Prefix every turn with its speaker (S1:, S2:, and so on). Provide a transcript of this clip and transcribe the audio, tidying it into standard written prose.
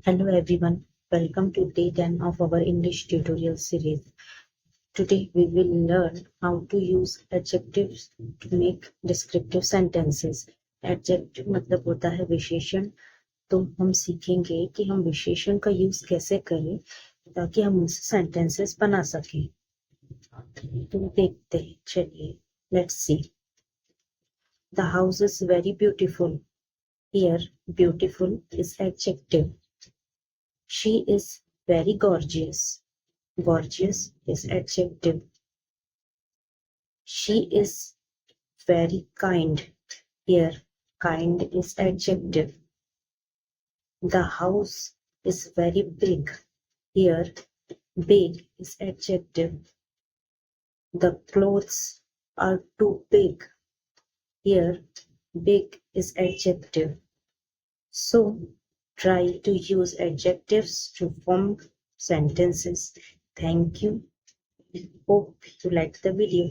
S1: Hello everyone, welcome to day 10 of our English tutorial series. Today we will learn how to use adjectives to make descriptive sentences. Adjective मतलब होता है विशेषण, तो हम सीखेंगे कि हम विशेषण का यूज कैसे करें ताकि हम उनसे सेंटेंसेस बना सकें। तो देखते हैं, चलिए, let's see. The house is very beautiful. Here, beautiful is adjective. She is very gorgeous. Gorgeous is adjective. She is very kind. Here, kind is adjective. The house is very big. Here, big is adjective. The clothes are too big. Here, big is adjective. So, try to use adjectives to form sentences. Thank you. Hope you liked the video.